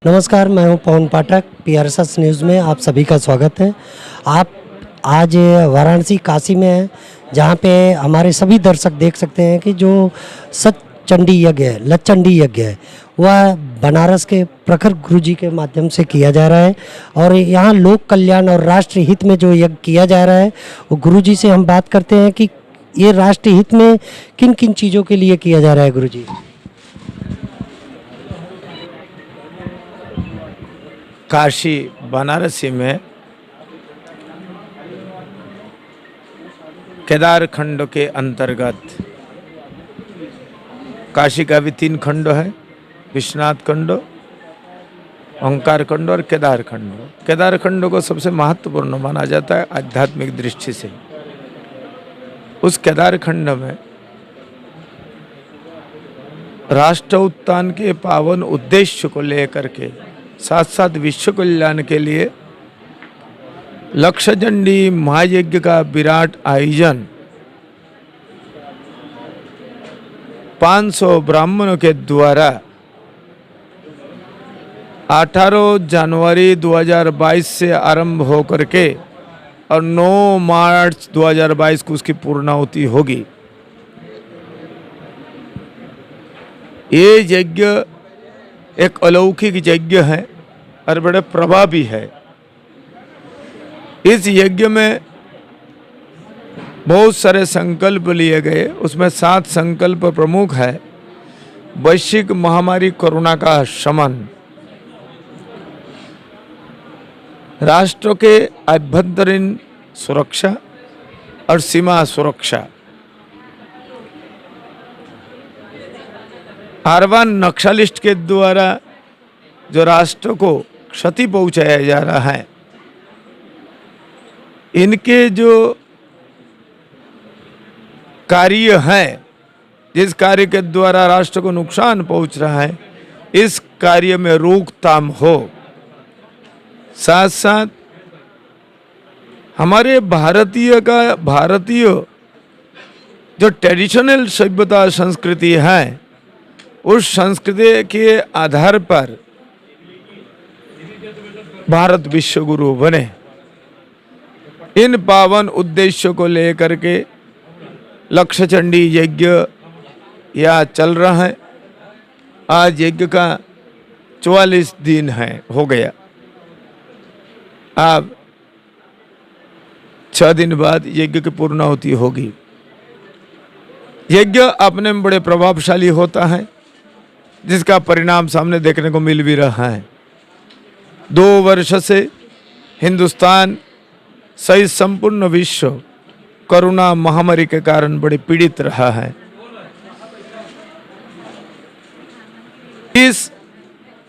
नमस्कार, मैं हूं पवन पाठक। PRSS न्यूज़ में आप सभी का स्वागत है। आप आज वाराणसी काशी में हैं, जहां पे हमारे सभी दर्शक देख सकते हैं कि जो सच चंडी यज्ञ है, लचंडी यज्ञ है, वह बनारस के प्रखर गुरुजी के माध्यम से किया जा रहा है। और यहाँ लोक कल्याण और राष्ट्र हित में जो यज्ञ किया जा रहा है, वो गुरुजी से हम बात करते हैं कि ये राष्ट्र हित में किन किन चीज़ों के लिए किया जा रहा है। गुरुजी, काशी बनारसी में केदार खंड के अंतर्गत काशी का भी 3 खंड है, विश्वनाथ खंड, ओंकार खंड और केदार खंड। केदार खंड को सबसे महत्वपूर्ण माना जाता है आध्यात्मिक दृष्टि से। उस केदार खंड में राष्ट्र उत्थान के पावन उद्देश्य को लेकर के साथ साथ विश्व कल्याण के लिए लक्षचंडी महायज्ञ का विराट आयोजन 500 ब्राह्मणों के द्वारा 18 जनवरी 2022 से आरंभ होकर के और 9 मार्च 2022 को उसकी पूर्णाहुति होगी। ये यज्ञ एक अलौकिक यज्ञ है और बड़े प्रभावी है। इस यज्ञ में बहुत सारे संकल्प लिए गए, उसमें 7 संकल्प प्रमुख है। वैश्विक महामारी कोरोना का शमन, राष्ट्र के आभ्यंतरीण सुरक्षा और सीमा सुरक्षा, आरवान नक्सलिस्ट के द्वारा जो राष्ट्र को क्षति पहुंचाया जा रहा है, इनके जो कार्य हैं, जिस कार्य के द्वारा राष्ट्र को नुकसान पहुंच रहा है, इस कार्य में रोकथाम हो। साथ साथ हमारे भारतीय जो ट्रेडिशनल सभ्यता संस्कृति है, उस संस्कृति के आधार पर भारत विश्व गुरु बने। इन पावन उद्देश्यों को लेकर के लक्षचंडी यज्ञ या चल रहा है। आज यज्ञ का 44 दिन हो गया। अब 6 दिन बाद यज्ञ की पूर्णाहुति होगी। यज्ञ अपने में बड़े प्रभावशाली होता है, जिसका परिणाम सामने देखने को मिल भी रहा है। 2 वर्ष से हिंदुस्तान सहित संपूर्ण विश्व कोरोना महामारी के कारण बड़ी पीड़ित रहा है। इस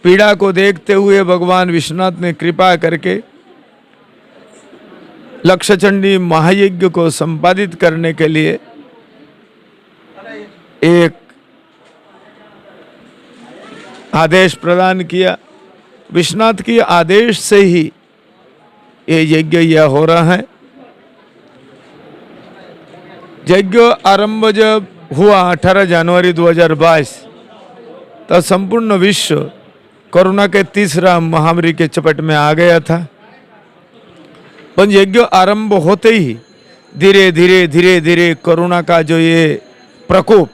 पीड़ा को देखते हुए भगवान विश्वनाथ ने कृपा करके लक्षचंडी महायज्ञ को संपादित करने के लिए एक आदेश प्रदान किया। विश्वनाथ के आदेश से ही ये यज्ञ यह हो रहा है। यज्ञ आरंभ जब हुआ 18 जनवरी 2022, तब संपूर्ण विश्व कोरोना के तीसरा महामारी के चपेट में आ गया था। पर यज्ञ आरंभ होते ही धीरे धीरे कोरोना का जो ये प्रकोप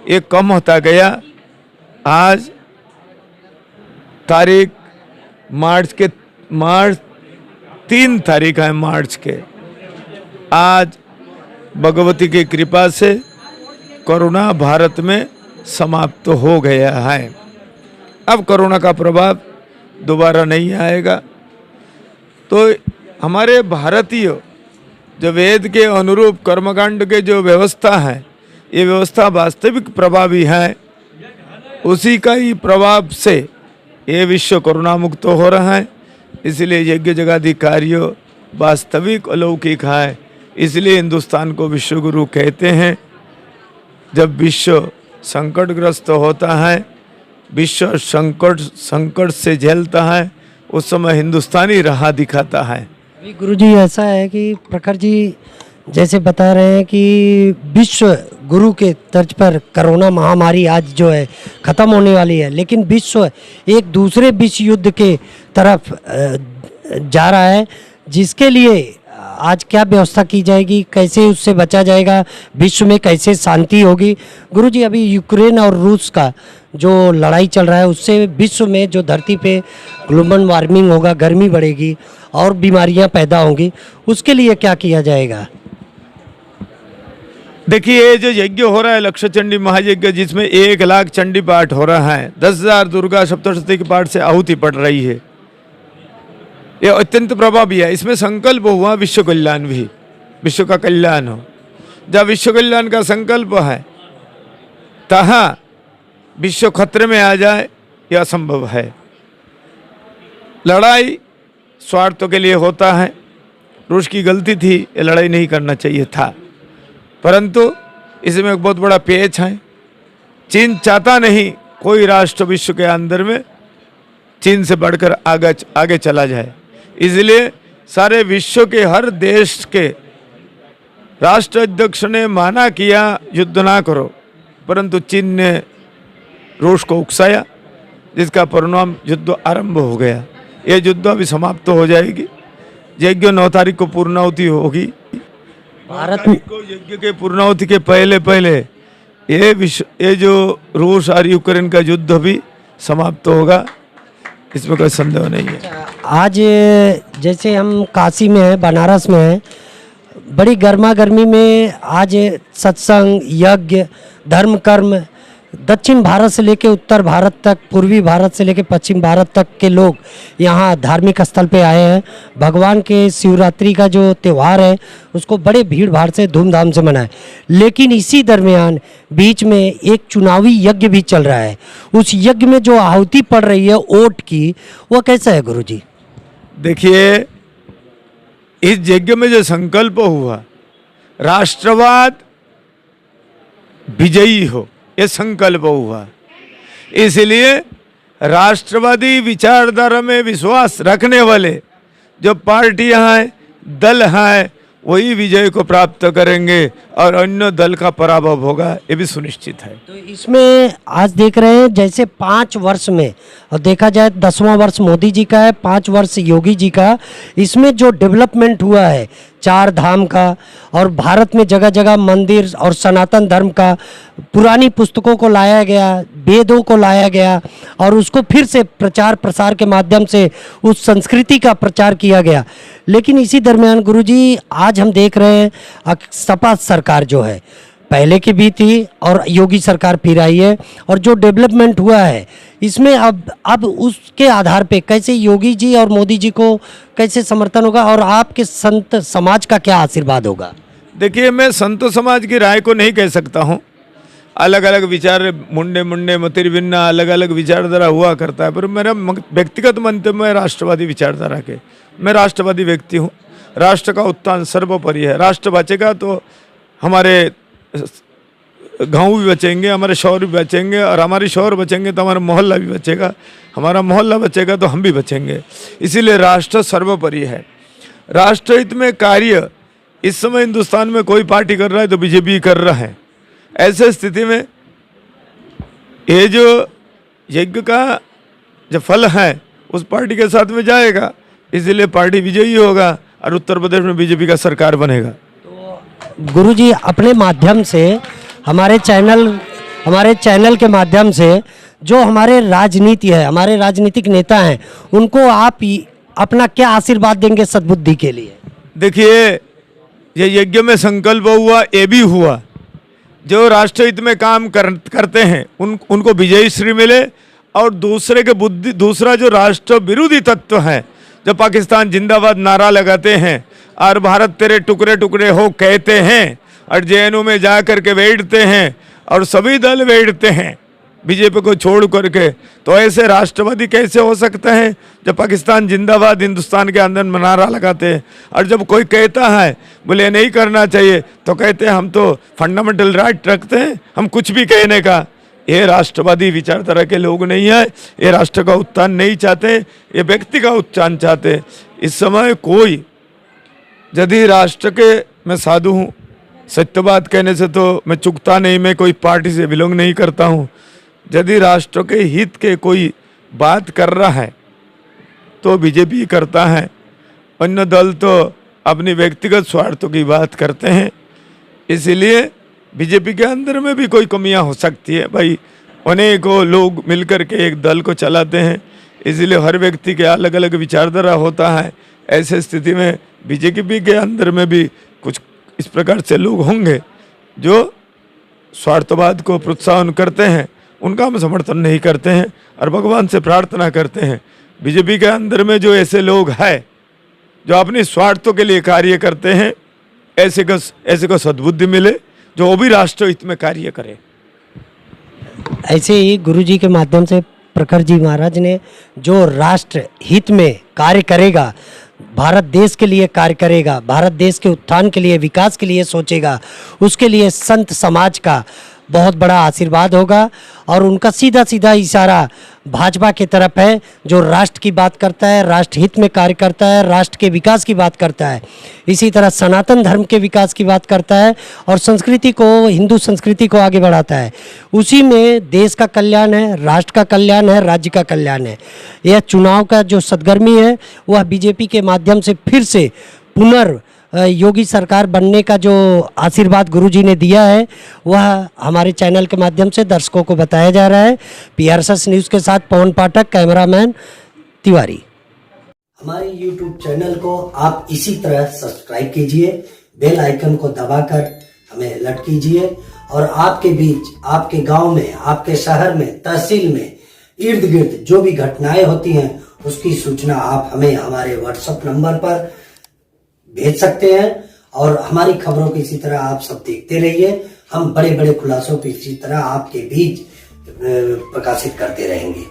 ये कम होता गया। आज तारीख मार्च 3 तारीख है मार्च के। आज भगवती की कृपा से कोरोना भारत में समाप्त हो गया है। अब कोरोना का प्रभाव दोबारा नहीं आएगा। तो हमारे भारतीय जो वेद के अनुरूप कर्मकांड के जो व्यवस्था है, ये व्यवस्था वास्तविक प्रभावी है। उसी का ही प्रभाव से ये विश्व कोरोना मुक्त हो रहा है। इसलिए यज्ञ जगादि कार्य वास्तविक अलौकिक है। इसलिए हिंदुस्तान को विश्व गुरु कहते हैं। जब विश्व संकटग्रस्त होता है, विश्व संकट से झेलता है, उस समय हिंदुस्तानी राह दिखाता है। गुरुजी, ऐसा है कि प्रखर जी जैसे बता रहे हैं कि विश्व गुरु के तर्ज पर कोरोना महामारी आज जो है ख़त्म होने वाली है, लेकिन विश्व एक दूसरे विश्व युद्ध के तरफ जा रहा है, जिसके लिए आज क्या व्यवस्था की जाएगी, कैसे उससे बचा जाएगा, विश्व में कैसे शांति होगी। गुरुजी, अभी यूक्रेन और रूस का जो लड़ाई चल रहा है उससे विश्व में जो धरती पे ग्लोबल वार्मिंग होगा, गर्मी बढ़ेगी और बीमारियां पैदा होंगी, उसके लिए क्या किया जाएगा? देखिए, ये जो यज्ञ हो रहा है लक्ष्य चंडी महायज्ञ, जिसमें 1,00,000 चंडी पाठ हो रहा है, 10,000 दुर्गा सप्तशती के पाठ से आहुति पड़ रही है, ये अत्यंत प्रभावी है। इसमें संकल्प हुआ विश्व कल्याण भी, विश्व का कल्याण हो। जब विश्व कल्याण का संकल्प है तहाँ विश्व खतरे में आ जाए यह असंभव है। लड़ाई स्वार्थों के लिए होता है। रूस की गलती थी, ये लड़ाई नहीं करना चाहिए था, परंतु इसमें एक बहुत बड़ा पेच है। चीन चाहता नहीं कोई राष्ट्र विश्व के अंदर में चीन से बढ़कर आगे चला जाए, इसलिए सारे विश्व के हर देश के राष्ट्राध्यक्ष ने माना किया युद्ध ना करो, परंतु चीन ने रूस को उकसाया, जिसका परिणाम युद्ध आरंभ हो गया। ये युद्ध अभी समाप्त तो हो जाएगी। यज्ञ 9 तारीख को पूर्णाहुति होगी। भारत को यज्ञ के पूर्णाहुति के पहले ये जो रूस और यूक्रेन का युद्ध भी समाप्त होगा, इसमें कोई संदेह नहीं है। आज जैसे हम काशी में हैं, बनारस में हैं, बड़ी गर्मा गर्मी में आज सत्संग, यज्ञ, धर्म कर्म, दक्षिण भारत से लेके उत्तर भारत तक, पूर्वी भारत से लेके पश्चिम भारत तक के लोग यहाँ धार्मिक स्थल पे आए हैं। भगवान के शिवरात्रि का जो त्यौहार है उसको बड़े भीड़ भाड़ से धूमधाम से मनाए, लेकिन इसी दरमियान बीच में एक चुनावी यज्ञ भी चल रहा है। उस यज्ञ में जो आहुति पड़ रही है वोट की, वो कैसा है गुरुजी? देखिए, इस यज्ञ में जो संकल्प हुआ राष्ट्रवाद विजयी हो, ये संकल्प हुआ। इसलिए राष्ट्रवादी विचारधारा में विश्वास रखने वाले जो पार्टियां हैं, दल हैं, वही विजय को प्राप्त करेंगे और अन्य दल का पराभव होगा, ये भी सुनिश्चित है। तो इसमें आज देख रहे हैं जैसे 5 वर्ष में, और देखा जाए 10वां वर्ष मोदी जी का है, 5 वर्ष योगी जी का, इसमें जो डेवलपमेंट हुआ है 4 धाम का, और भारत में जगह जगह मंदिर और सनातन धर्म का, पुरानी पुस्तकों को लाया गया, वेदों को लाया गया और उसको फिर से प्रचार प्रसार के माध्यम से उस संस्कृति का प्रचार किया गया। लेकिन इसी दरमियान गुरुजी, आज हम देख रहे हैं सपा सरकार जो है, पहले की भी थी और योगी सरकार फिर आई है, और जो डेवलपमेंट हुआ है इसमें अब उसके आधार पे कैसे योगी जी और मोदी जी को कैसे समर्थन होगा, और आपके संत समाज का क्या आशीर्वाद होगा? देखिए, मैं संत समाज की राय को नहीं कह सकता हूँ। अलग अलग विचार, मुंडे मतिर्भिन्ना, अलग अलग विचारधारा हुआ करता है, पर मेरा व्यक्तिगत मंतव्य है राष्ट्रवादी विचारधारा के। मैं राष्ट्रवादी व्यक्ति हूँ। राष्ट्र का उत्थान सर्वोपरि है। राष्ट्र बचेगा तो हमारे गांव भी बचेंगे, हमारे शहर भी बचेंगे, और हमारे शहर बचेंगे तो हमारा मोहल्ला भी बचेगा, हमारा मोहल्ला बचेगा तो हम भी बचेंगे। इसीलिए राष्ट्र सर्वोपरि है। राष्ट्रहित में कार्य इस समय हिंदुस्तान में कोई पार्टी कर रहा है तो बीजेपी कर रहा है। ऐसे स्थिति में ये जो यज्ञ का जो फल है उस पार्टी के साथ में जाएगा, इसलिए पार्टी विजयी होगा और उत्तर प्रदेश में बीजेपी का सरकार बनेगा। तो गुरुजी, अपने माध्यम से हमारे चैनल के माध्यम से जो हमारे राजनीति है, हमारे राजनीतिक नेता हैं, उनको आप अपना क्या आशीर्वाद देंगे सद्बुद्धि के लिए? देखिए, ये यज्ञ में संकल्प हुआ, ये भी हुआ, जो राष्ट्रहित में काम करते हैं उनको विजयी श्री मिले, और दूसरा जो राष्ट्र विरोधी तत्व है, जो पाकिस्तान जिंदाबाद नारा लगाते हैं और भारत तेरे टुकड़े टुकड़े हो कहते हैं, और जेएनयू में जा करके बैठते हैं, और सभी दल बैठते हैं बीजेपी को छोड़ करके, तो ऐसे राष्ट्रवादी कैसे हो सकते हैं जब पाकिस्तान जिंदाबाद हिंदुस्तान के अंदर नारा लगाते हैं? और जब कोई कहता है बोले नहीं करना चाहिए, तो कहते हैं हम तो फंडामेंटल राइट रखते हैं, हम कुछ भी कहने का। ये राष्ट्रवादी विचारधारा के लोग नहीं है। ये राष्ट्र का उत्थान नहीं चाहते, ये व्यक्ति का उत्थान चाहते। इस समय कोई यदि राष्ट्र के मैं साधु हूँ, सत्य बात कहने से तो मैं चुकता नहीं, मैं कोई पार्टी से बिलोंग नहीं करता हूँ। यदि राष्ट्र के हित के कोई बात कर रहा है तो बीजेपी करता है, अन्य दल तो अपनी व्यक्तिगत स्वार्थों की बात करते हैं। इसलिए बीजेपी के अंदर में भी कोई कमियां हो सकती है भाई, अनेकों लोग मिलकर के एक दल को चलाते हैं, इसलिए हर व्यक्ति के अलग अलग विचारधारा होता है। ऐसे स्थिति में बीजेपी के अंदर में भी कुछ इस प्रकार से लोग होंगे जो स्वार्थवाद को प्रोत्साहन करते हैं, उनका हम समर्थन नहीं करते हैं और भगवान से प्रार्थना करते हैं बीजेपी के अंदर में जो ऐसे लोग हैं जो अपने स्वार्थों के लिए कार्य करते हैं, ऐसे को सद्बुद्धि मिले जो वो भी राष्ट्र हित में कार्य करे। ऐसे ही गुरु जी के माध्यम से प्रखर जी महाराज ने जो राष्ट्र हित में कार्य करेगा, भारत देश के लिए कार्य करेगा, भारत देश के उत्थान के लिए, विकास के लिए सोचेगा, उसके लिए संत समाज का बहुत बड़ा आशीर्वाद होगा। और उनका सीधा सीधा इशारा भाजपा की तरफ है जो राष्ट्र की बात करता है, राष्ट्र हित में कार्य करता है, राष्ट्र के विकास की बात करता है, इसी तरह सनातन धर्म के विकास की बात करता है और संस्कृति को, हिंदू संस्कृति को आगे बढ़ाता है। उसी में देश का कल्याण है, राष्ट्र का कल्याण है, राज्य का कल्याण है। यह चुनाव का जो सदगर्मी है वह बीजेपी के माध्यम से फिर से योगी सरकार बनने का जो आशीर्वाद गुरुजी ने दिया है वह हमारे चैनल के माध्यम से दर्शकों को बताया जा रहा है। PRSS न्यूज़ के साथ पवन पाठक, कैमरामैन तिवारी। हमारे YouTube चैनल को आप इसी तरह सब्सक्राइब कीजिए, बेल आइकन को दबाकर हमें अलर्ट कीजिए और आपके बीच, आपके गांव में, आपके शहर में, तहसील में, इर्द गिर्द जो भी घटनाएं होती हैं उसकी सूचना आप हमें हमारे WhatsApp नंबर पर भेज सकते हैं और हमारी खबरों को इसी तरह आप सब देखते रहिए। हम बड़े बड़े खुलासों को इसी तरह आपके बीच प्रकाशित करते रहेंगे।